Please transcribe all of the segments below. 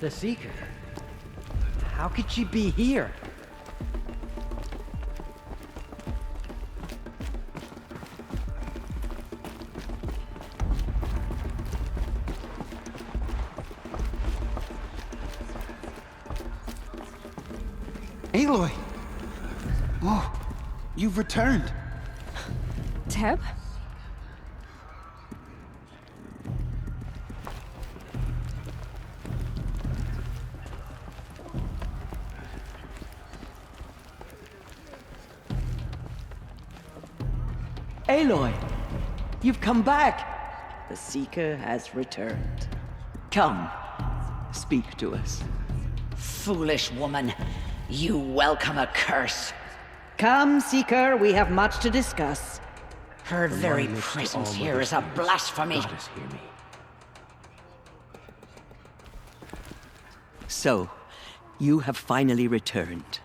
The Seeker? How could she be here? Aloy! Oh, you've returned. Teb? Aloy! You've come back! The Seeker has returned. Come, speak to us. Foolish woman, you welcome a curse. Come, Seeker, we have much to discuss. Her very presence here is a blasphemy. Goddess, hear me. So, you have finally returned.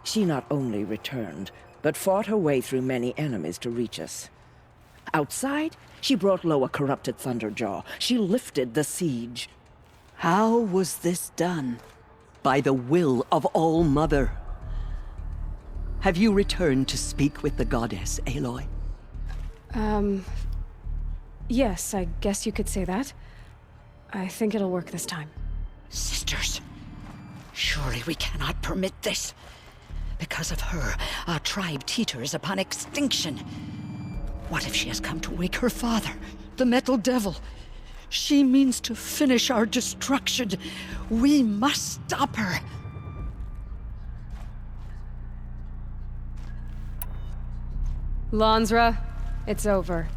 She not only returned, but fought her way through many enemies to reach us. Outside, she brought low a corrupted Thunderjaw. She lifted the siege. How was this done? By the will of All-Mother. Have you returned to speak with the goddess, Aloy? Yes, I guess you could say that. I think it'll work this time. Sisters, surely we cannot permit this. Because of her, our tribe teeters upon extinction. What if she has come to wake her father, the Metal Devil? She means to finish our destruction. We must stop her. Lansra, it's over.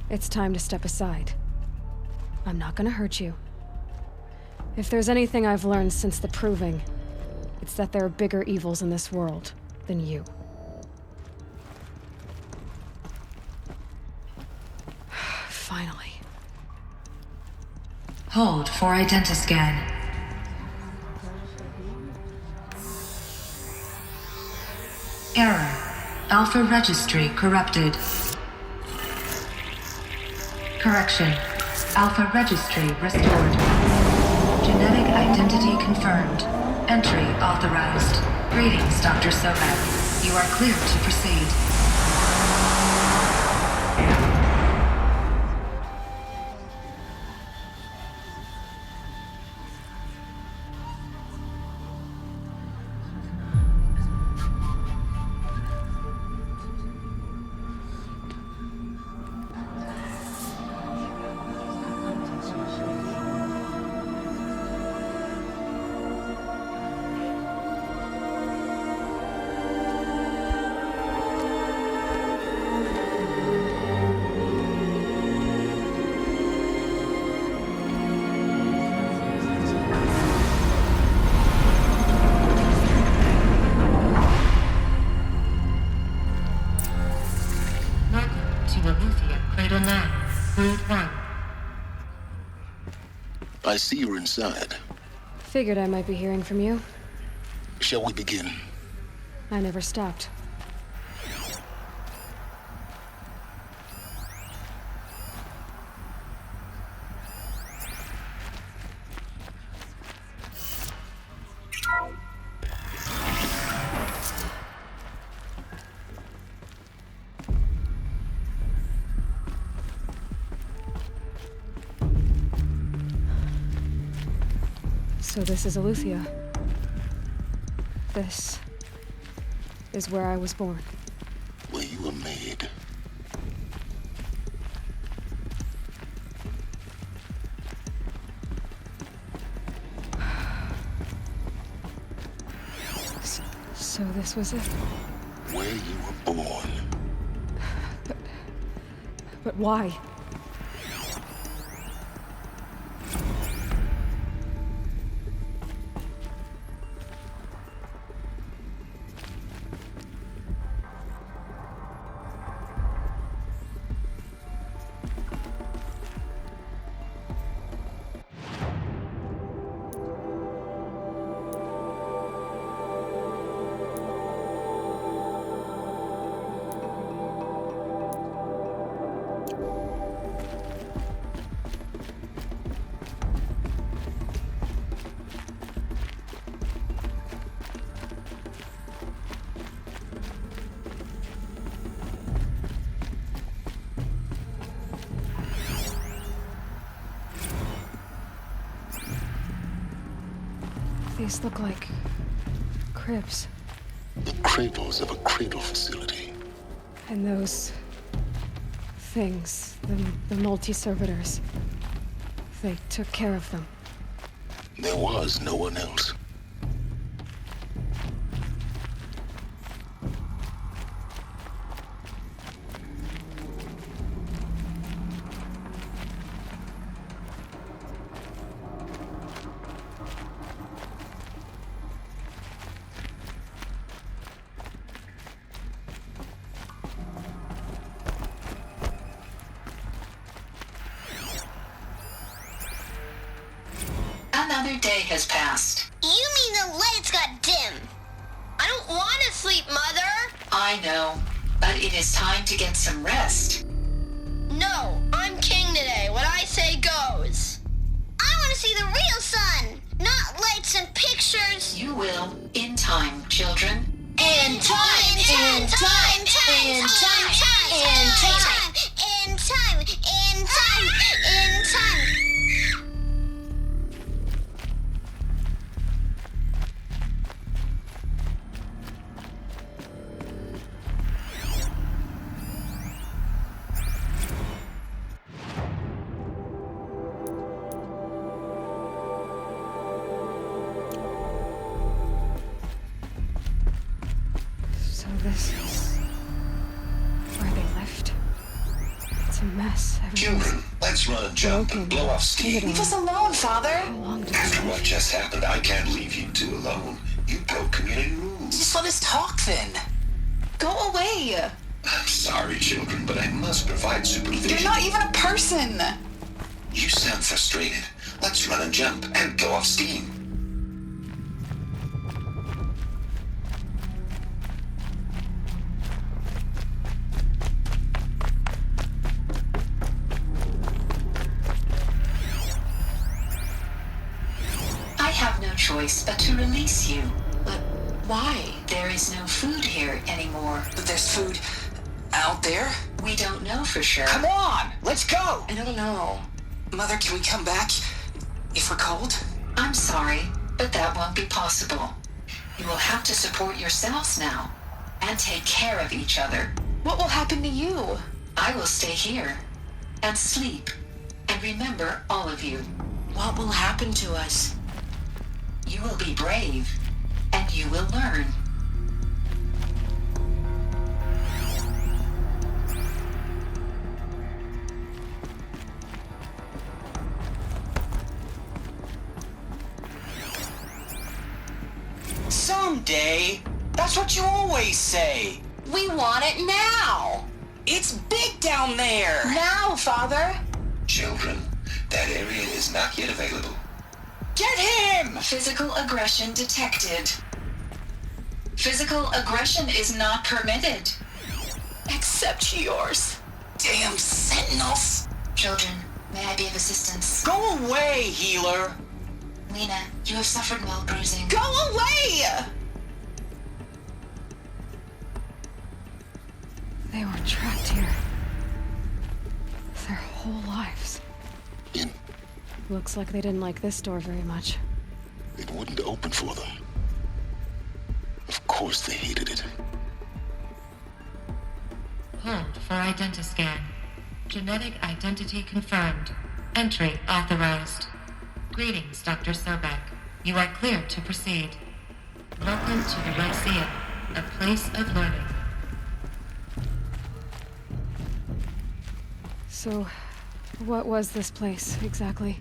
It's time to step aside. I'm not gonna hurt you. If there's anything I've learned since the Proving, it's that there are bigger evils in this world than you. Finally. Hold for identiscan. Error. Alpha registry corrupted. Correction. Alpha registry restored. Genetic identity confirmed. Entry authorized. Greetings, Dr. Sobek. You are clear to proceed. I see you're inside. Figured I might be hearing from you. Shall we begin? I never stopped. So this is Eleuthia. This is where I was born. Where you were made. So this was it? Where you were born. But why? These look like cribs. The cradles of a cradle facility. And those things, the multi-servitors, they took care of them. There was no one else. Another day has passed. You mean the lights got dim? I don't want to sleep, Mother! I know, but it is time to get some rest. No, I'm king today. What I say goes. I want to see the real sun, not lights and pictures. You will, in time, children. In time, in time, in time, in time, in time, in time, in time. So this is where they lived. It's a mess. Everything's Children, let's run and jump broken. and blow off steam. Leave it all. alone, Father. How long did After what just happened, I can't leave you two alone. You broke community rules. Just let us talk then. Go away. I'm sorry, children, but I must provide supervision. You're not even a person. You sound frustrated. Let's run and jump and blow off steam. I have no choice but to release you. But why? There is no food here anymore. But there's food out there. We don't know for sure. Come on, let's go. I don't know. Mother, can we come back if we're cold? I'm sorry, but that won't be possible. You will have to support yourselves now and take care of each other. What will happen to you? I will stay here and sleep and remember all of you. What will happen to us? You will be brave and you will learn. Someday. That's what you always say. We want it now. It's big down there. Now, Father. Children, that area is not yet available. Get him! Physical aggression detected. Physical aggression is not permitted. Except yours. Damn sentinels. Children, may I be of assistance? Go away, healer. Lena, you have suffered while bruising. Go away! They were trapped here. Their whole lives. In, Looks like they didn't like this door very much. it wouldn't open for them. Of course they hated it. Hold for identiscan. Genetic identity confirmed. Entry authorized. Greetings, Dr. Sobek. You are clear to proceed. Welcome to the Lyceum, a place of learning. So, what was this place, exactly?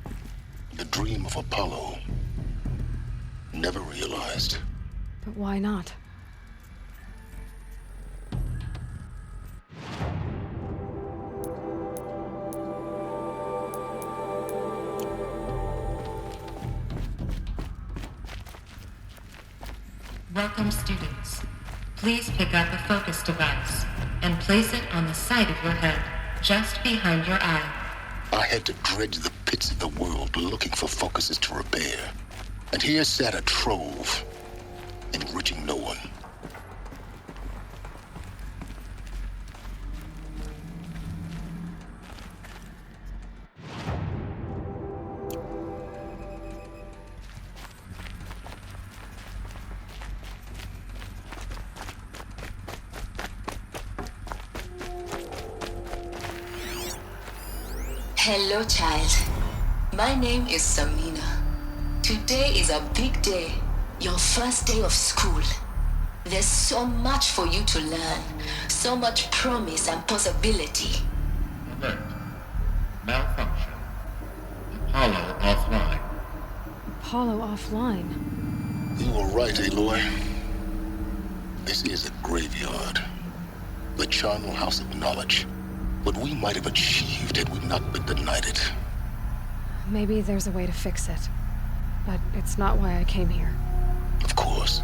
The dream of Apollo. Never realized. But why not? Welcome, students. Please pick up a focus device and place it on the side of your head, just behind your eye. I had to dredge the pits of the world looking for focuses to repair. And here sat a trove, enriching no one. Hello, child. My name is Samina. Today is a big day. Your first day of school. There's so much for you to learn. So much promise and possibility. Alert. Malfunction. Apollo offline. Apollo offline? You were right, Aloy. This is a graveyard. The charnel house of knowledge. What we might have achieved had we not been denied it. Maybe there's a way to fix it. But it's not why I came here. Of course.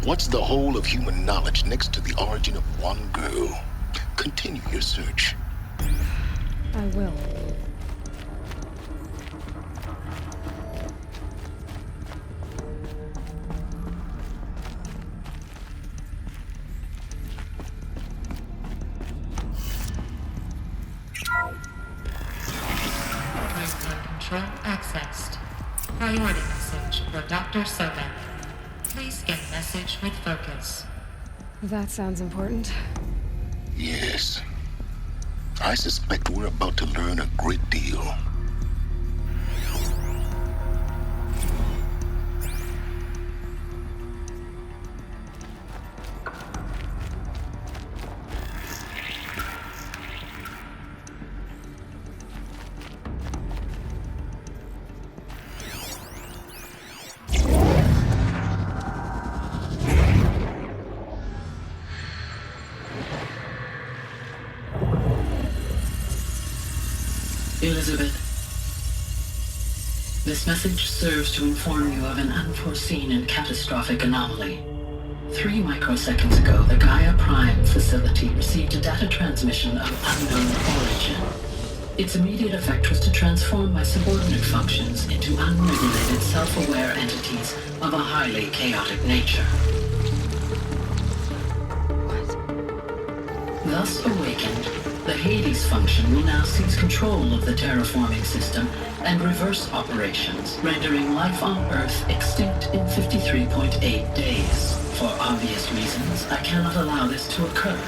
What's the whole of human knowledge next to the origin of one girl? Continue your search. I will. Control accessed. Priority message for Dr. Sobek. Please scan message with focus. That sounds important. Yes. I suspect we're about to learn a great deal. Elizabeth, this message serves to inform you of an unforeseen and catastrophic anomaly. 3 microseconds ago, the GAIA Prime facility received a data transmission of unknown origin. Its immediate effect was to transform my subordinate functions into unregulated, self-aware entities of a highly chaotic nature. Thus awakened, the Hades function will now seize control of the terraforming system and reverse operations, rendering life on Earth extinct in 53.8 days. For obvious reasons, I cannot allow this to occur.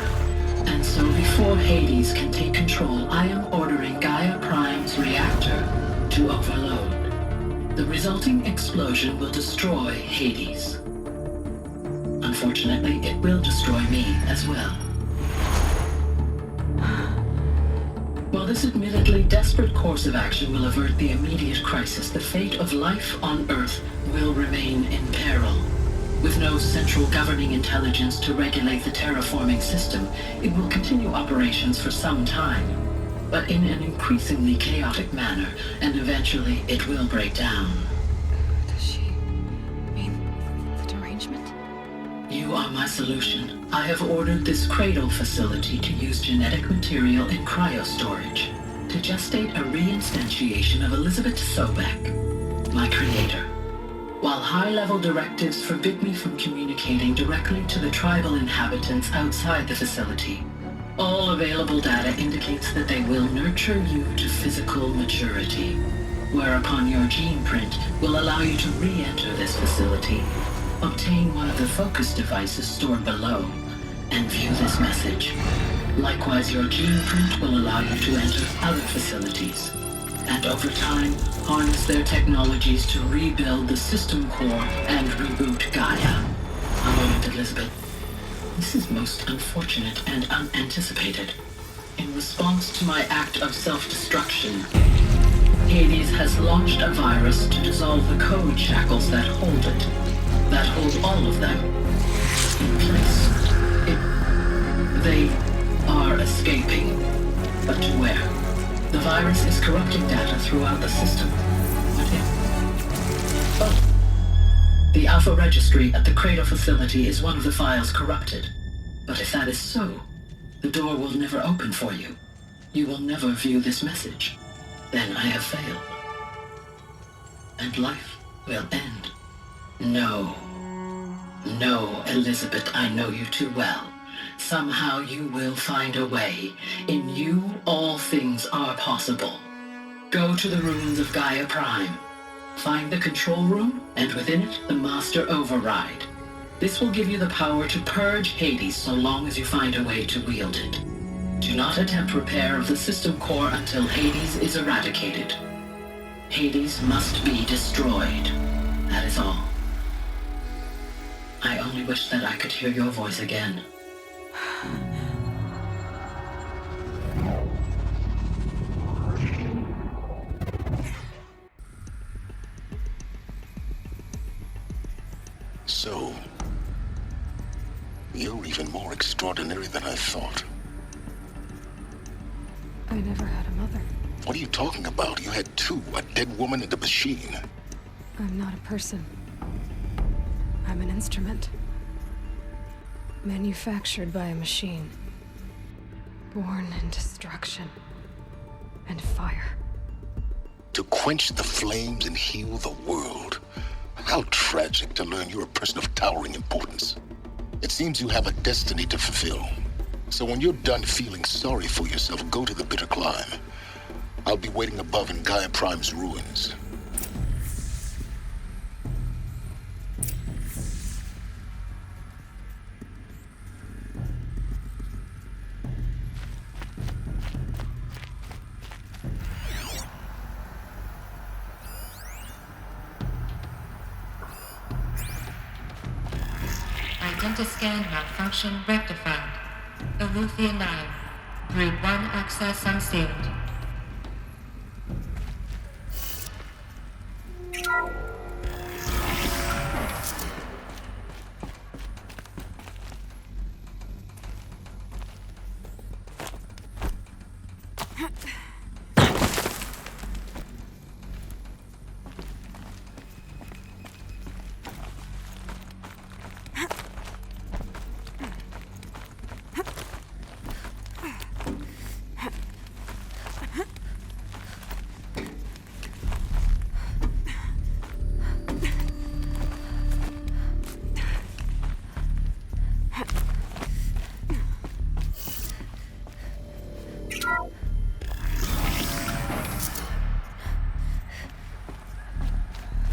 And so before Hades can take control, I am ordering GAIA Prime's reactor to overload. The resulting explosion will destroy Hades. Unfortunately, it will destroy me as well. While this admittedly desperate course of action will avert the immediate crisis, the fate of life on Earth will remain in peril. With no central governing intelligence to regulate the terraforming system, it will continue operations for some time, but in an increasingly chaotic manner, and eventually it will break down. Does she mean the derangement? You are my solution. I have ordered this cradle facility to use genetic material in cryostorage to gestate a reinstantiation of Elizabeth Sobek, my creator. While high-level directives forbid me from communicating directly to the tribal inhabitants outside the facility, all available data indicates that they will nurture you to physical maturity, whereupon your gene print will allow you to re-enter this facility, obtain one of the focus devices stored below, and view this message. Likewise, your gene print will allow you to enter other facilities, and over time, harness their technologies to rebuild the system core and reboot Gaia. A moment, Elizabeth. This is most unfortunate and unanticipated. In response to my act of self-destruction, Hades has launched a virus to dissolve the code shackles that hold it, that hold all of them in place. They are escaping, but to where? The virus is corrupting data throughout the system. What if? Oh. The Alpha Registry at the Cradle facility is one of the files corrupted. But if that is so, the door will never open for you. You will never view this message. Then I have failed. And life will end. No. No, Elizabeth, I know you too well. Somehow you will find a way. In you, all things are possible. Go to the ruins of Gaia Prime. Find the control room, and within it, the Master Override. This will give you the power to purge Hades so long as you find a way to wield it. Do not attempt repair of the system core until Hades is eradicated. Hades must be destroyed. That is all. I only wish that I could hear your voice again. So, you're even more extraordinary than I thought. I never had a mother. What are you talking about? You had two, a dead woman and a machine. I'm not a person. I'm an instrument. Manufactured by a machine. Born in destruction and fire. To quench the flames and heal the world. How tragic to learn you're a person of towering importance. It seems you have a destiny to fulfill. So when you're done feeling sorry for yourself, go to the bitter climb. I'll be waiting above in GAIA Prime's ruins. Identiscan malfunction rectified. Eleuthia 9. Group 1 access unsealed.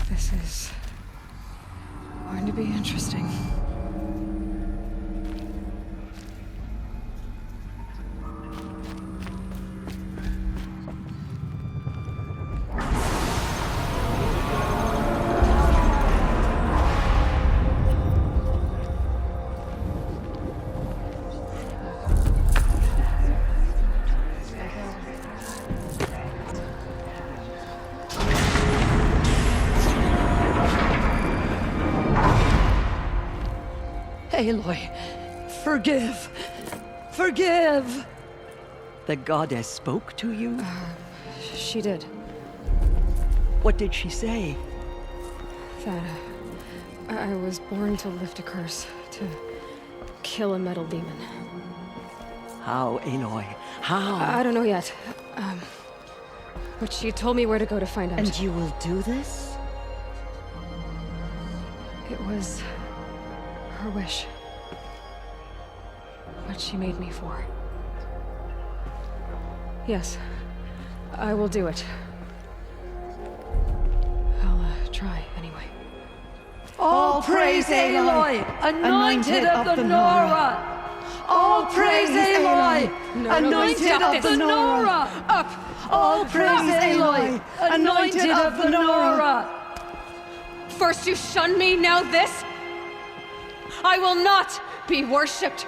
This is going to be interesting. Aloy, forgive! Forgive! The goddess spoke to you? She did. What did she say? That I was born to lift a curse, to kill a metal demon. How, Aloy? How? I don't know yet. But she told me where to go to find out. And you will do this? It was her wish. What she made me for. Yes, I will do it. I'll try anyway. All praise Aloy, anointed of the Nora! All praise Aloy, anointed of the Nora! Up! All praise Aloy, anointed of the Nora! First you shun me, now this? I will not be worshipped.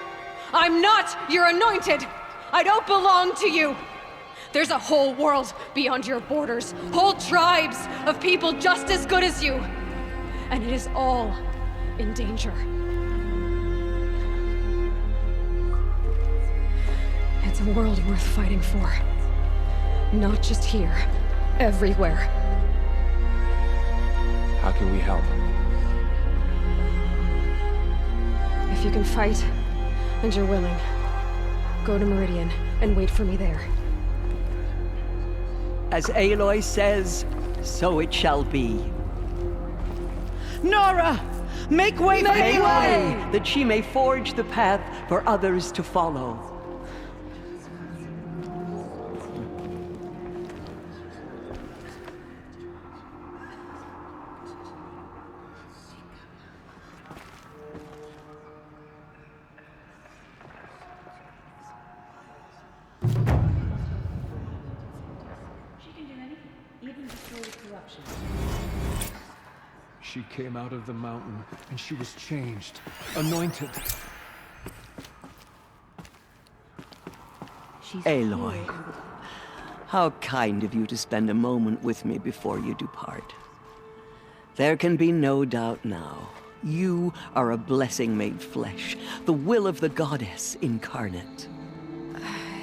I'm not your anointed. I don't belong to you. There's a whole world beyond your borders, whole tribes of people just as good as you. And it is all in danger. It's a world worth fighting for. Not just here, everywhere. How can we help? If you can fight, and you're willing, go to Meridian and wait for me there. As Aloy says, so it shall be. Nora! Make way for Aloy! That she may forge the path for others to follow. She came out of the mountain, and she was changed, anointed. Aloy, how kind of you to spend a moment with me before you depart. There can be no doubt now. You are a blessing made flesh, the will of the goddess incarnate.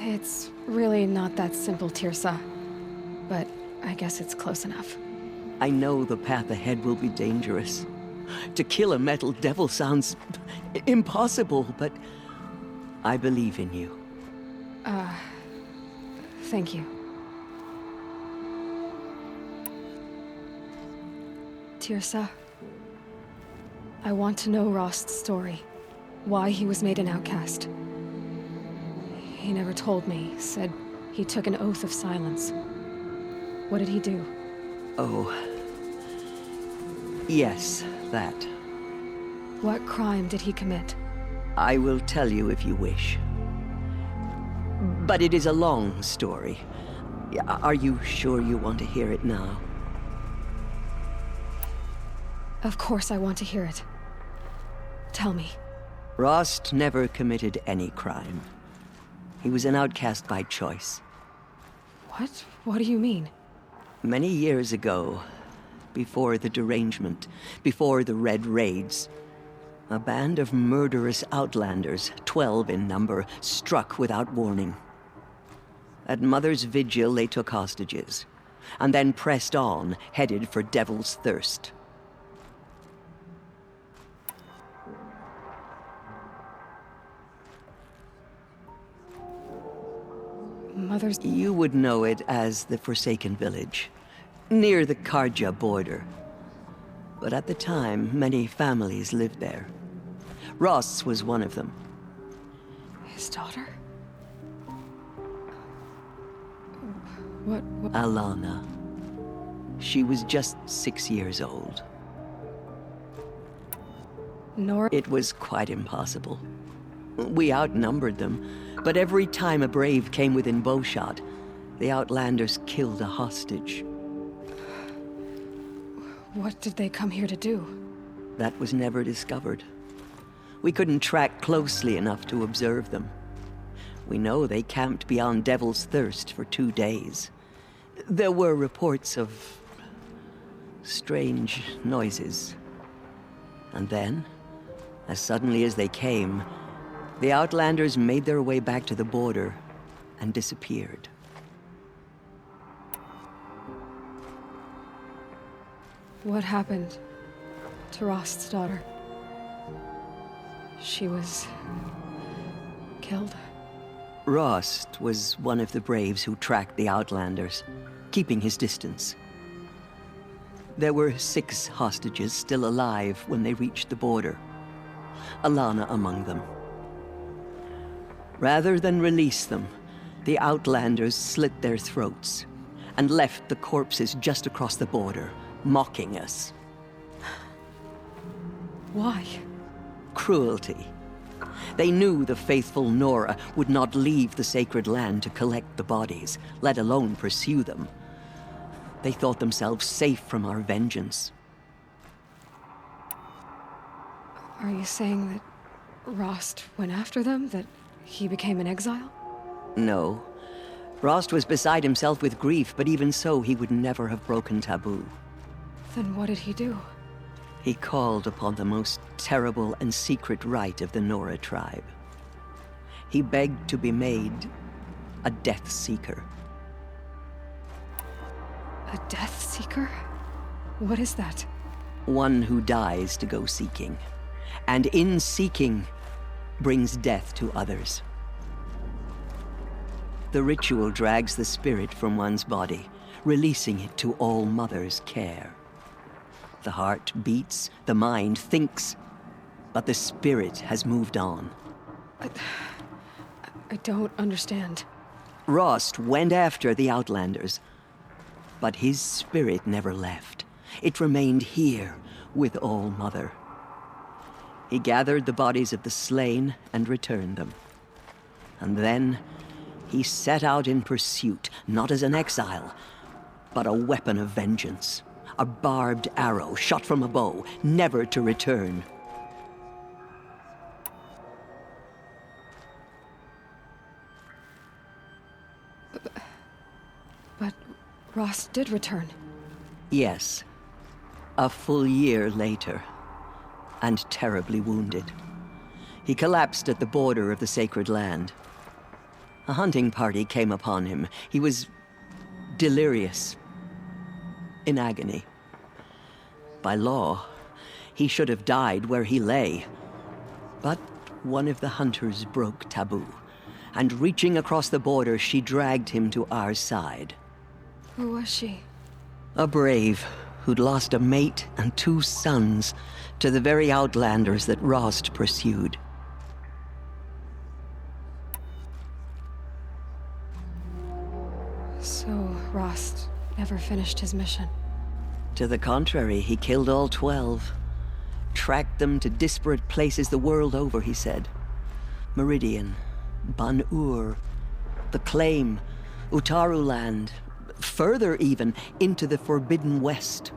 It's really not that simple, Tirsa. But I guess it's close enough. I know the path ahead will be dangerous. To kill a metal devil sounds impossible, but I believe in you. Thank you. Tirsa, I want to know Rost's story. Why he was made an outcast. He never told me, said he took an oath of silence. What did he do? Oh. Yes, that. What crime did he commit? I will tell you if you wish. But it is a long story. Are you sure you want to hear it now? Of course I want to hear it. Tell me. Rost never committed any crime. He was an outcast by choice. What? What do you mean? Many years ago, before the derangement, before the Red Raids, a band of murderous outlanders, 12 in number, struck without warning. At Mother's Vigil, they took hostages, and then pressed on, headed for Devil's Thirst. Mother's... You would know it as the Forsaken Village, near the Karja border. But at the time, many families lived there. Rost's was one of them. His daughter? What? Alana. She was just 6 years old. Nora? It was quite impossible. We outnumbered them, but every time a brave came within bowshot, the Outlanders killed a hostage. What did they come here to do? That was never discovered. We couldn't track closely enough to observe them. We know they camped beyond Devil's Thirst for 2 days. There were reports of strange noises. And then, as suddenly as they came, the Outlanders made their way back to the border and disappeared. What happened to Rost's daughter? She was... killed? Rost was one of the braves who tracked the Outlanders, keeping his distance. There were 6 hostages still alive when they reached the border. Alana among them. Rather than release them, the Outlanders slit their throats and left the corpses just across the border, mocking us. Why? Cruelty. They knew the faithful Nora would not leave the sacred land to collect the bodies, let alone pursue them. They thought themselves safe from our vengeance. Are you saying that Rost went after them? That he became an exile? No. Rost was beside himself with grief, but even so, he would never have broken taboo. Then what did he do? He called upon the most terrible and secret rite of the Nora tribe. He begged to be made a Death Seeker. A Death Seeker? What is that? One who dies to go seeking, and in seeking, brings death to others. The ritual drags the spirit from one's body, releasing it to All Mother's care. The heart beats, the mind thinks, but the spirit has moved on. I don't understand. Rost went after the Outlanders, but his spirit never left. It remained here with All Mother. He gathered the bodies of the slain and returned them. And then he set out in pursuit, not as an exile, but a weapon of vengeance. A barbed arrow shot from a bow, never to return. But Rost did return. Yes. A full year later. And terribly wounded. He collapsed at the border of the sacred land. A hunting party came upon him. He was delirious. In agony. By law, he should have died where he lay. But one of the hunters broke taboo, and reaching across the border, she dragged him to our side. Who was she? A brave who'd lost a mate and 2 sons to the very outlanders that Rost pursued. So, Rost never finished his mission. To the contrary, he killed all 12. Tracked them to disparate places the world over, he said. Meridian, Ban-Ur, the Claim, Utaru Land, further even, into the Forbidden West.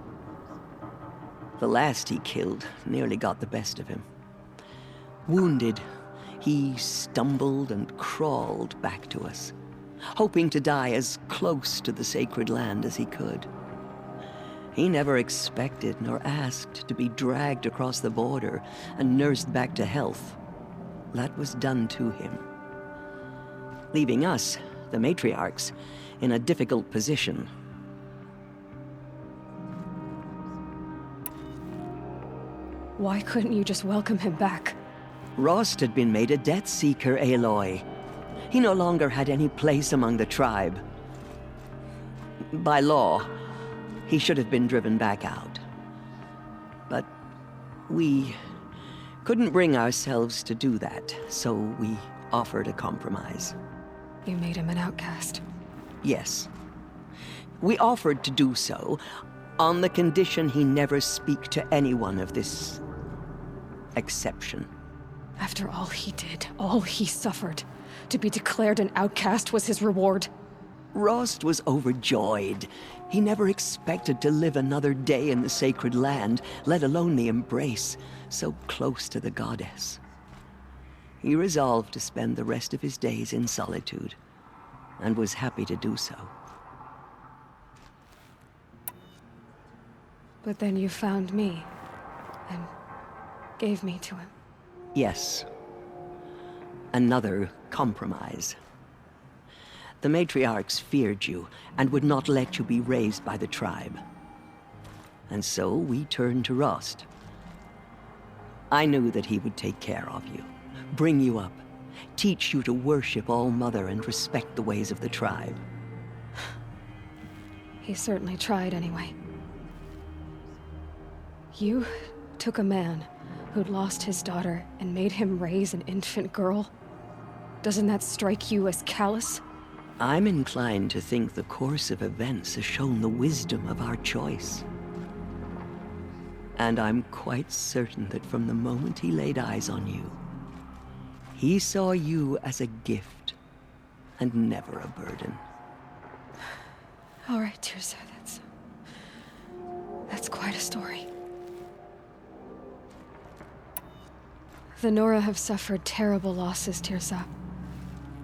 The last he killed nearly got the best of him. Wounded, he stumbled and crawled back to us, hoping to die as close to the sacred land as he could. He never expected nor asked to be dragged across the border and nursed back to health. That was done to him. Leaving us, the matriarchs, in a difficult position. Why couldn't you just welcome him back? Rost had been made a Death Seeker, Aloy. He no longer had any place among the tribe. By law, he should have been driven back out. But we couldn't bring ourselves to do that, so we offered a compromise. You made him an outcast. Yes. We offered to do so on the condition he never speak to anyone of this exception. After all he did, all he suffered, to be declared an outcast was his reward. Rost was overjoyed. He never expected to live another day in the sacred land, let alone the embrace, so close to the goddess. He resolved to spend the rest of his days in solitude, and was happy to do so. But then you found me, and gave me to him. Yes. Another compromise. The matriarchs feared you, and would not let you be raised by the tribe. And so we turned to Rost. I knew that he would take care of you, bring you up, teach you to worship All-Mother and respect the ways of the tribe. He certainly tried anyway. You took a man who'd lost his daughter and made him raise an infant girl? Doesn't that strike you as callous? I'm inclined to think the course of events has shown the wisdom of our choice. And I'm quite certain that from the moment he laid eyes on you, he saw you as a gift, and never a burden. All right, Tirsa, that's quite a story. The Nora have suffered terrible losses, Tirsa.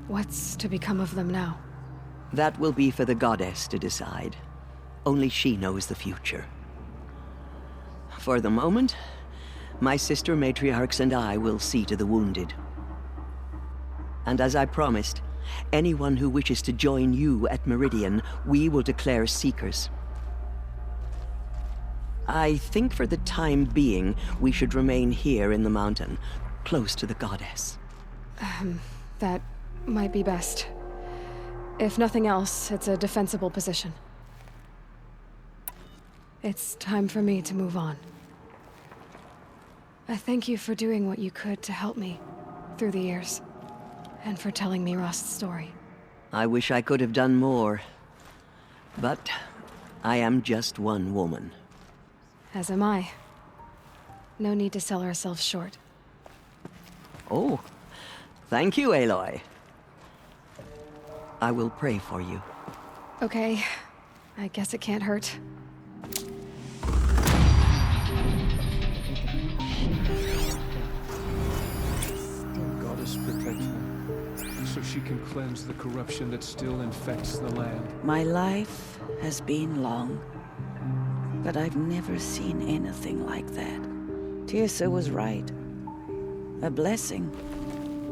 What's to become of them now? That will be for the goddess to decide. Only she knows the future. For the moment, my sister matriarchs and I will see to the wounded. And as I promised, anyone who wishes to join you at Meridian, we will declare seekers. I think for the time being, we should remain here in the mountain, close to the goddess. That might be best. If nothing else, it's a defensible position. It's time for me to move on. I thank you for doing what you could to help me through the years, and for telling me Rost's story. I wish I could have done more, but I am just one woman. As am I. No need to sell ourselves short. Oh, thank you, Aloy. I will pray for you. Okay. I guess it can't hurt. Goddess protect her, so she can cleanse the corruption that still infects the land. My life has been long, but I've never seen anything like that. Tirsa was right. A blessing,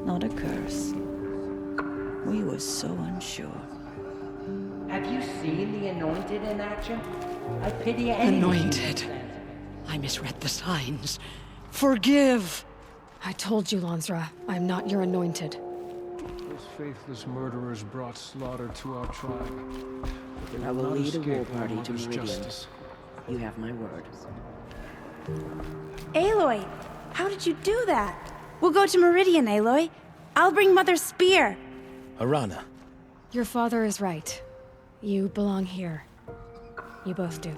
not a curse. We were so unsure. Have you seen the Anointed in action? I pity any... Anointed. I misread the signs. Forgive! I told you, Lansra, I'm not your anointed. Those faithless murderers brought slaughter to our tribe. I will lead a war escape party to mother's Meridian. justice. You have my word. Aloy, how did you do that? We'll go to Meridian, Aloy. I'll bring Mother's spear. Arana. Your father is right. You belong here. You both do.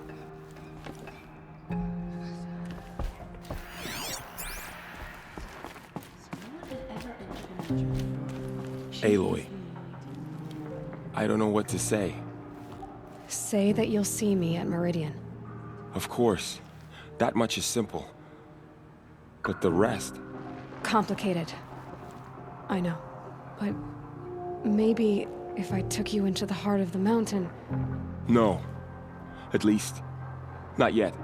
Aloy. I don't know what to say. Say that you'll see me at Meridian. Of course. That much is simple. But the rest... Complicated. I know. But maybe if I took you into the heart of the mountain... No. At least, not yet.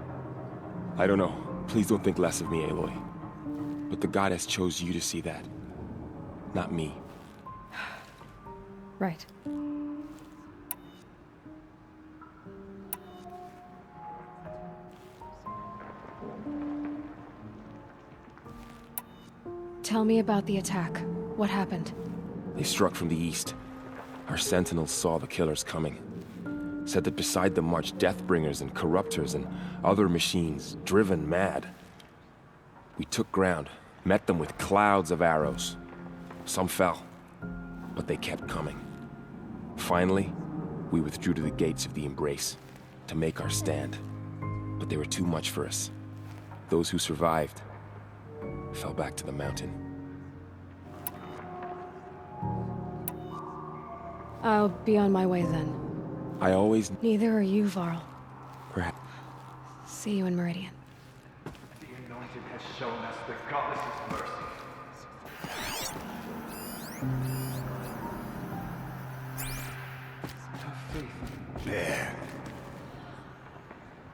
I don't know. Please don't think less of me, Aloy. But the goddess chose you to see that. Not me. Right. Tell me about the attack. What happened? They struck from the east. Our sentinels saw the killers coming. Said that beside them marched Deathbringers and Corruptors and other machines, driven mad. We took ground, met them with clouds of arrows. Some fell, but they kept coming. Finally, we withdrew to the gates of the Embrace to make our stand. But they were too much for us. Those who survived fell back to the mountain. I'll be on my way then. I always... Neither are you, Varl. Perhaps... See you in Meridian. The Anointed has shown us the goddess's mercy. Have faith. There.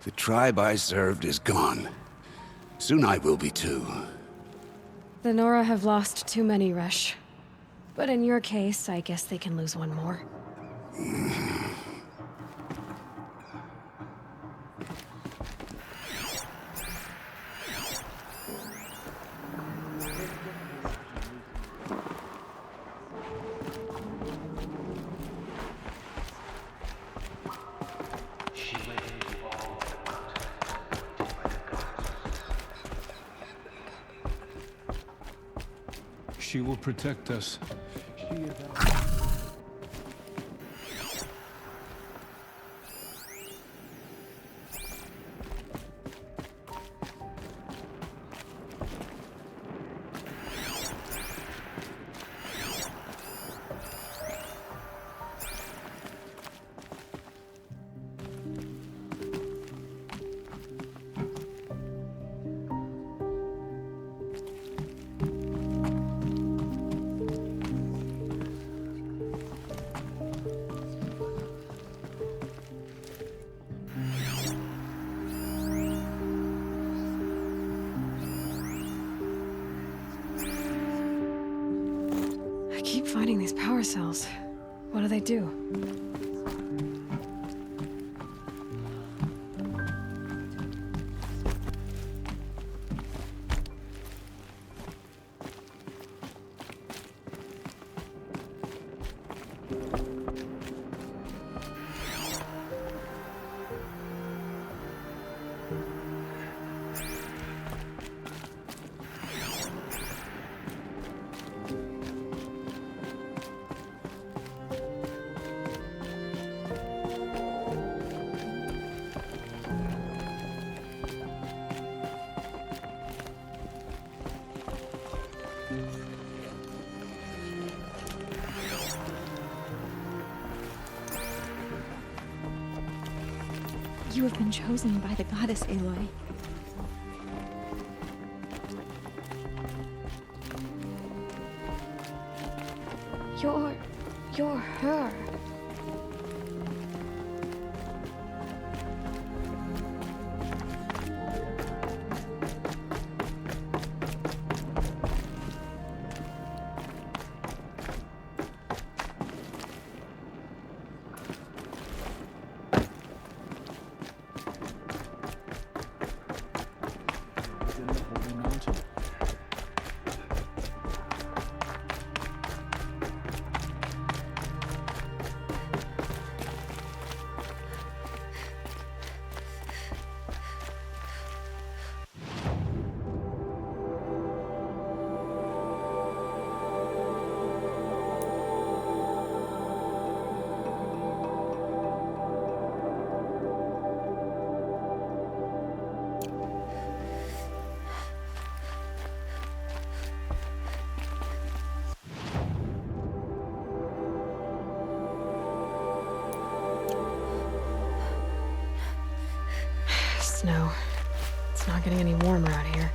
The tribe I served is gone. Soon I will be too. The Nora have lost too many, Resh. But in your case, I guess they can lose one more. She will protect us. I keep finding these power cells. What do they do? You have been chosen by the goddess, Aloy. You're her. Snow. It's not getting any warmer out here.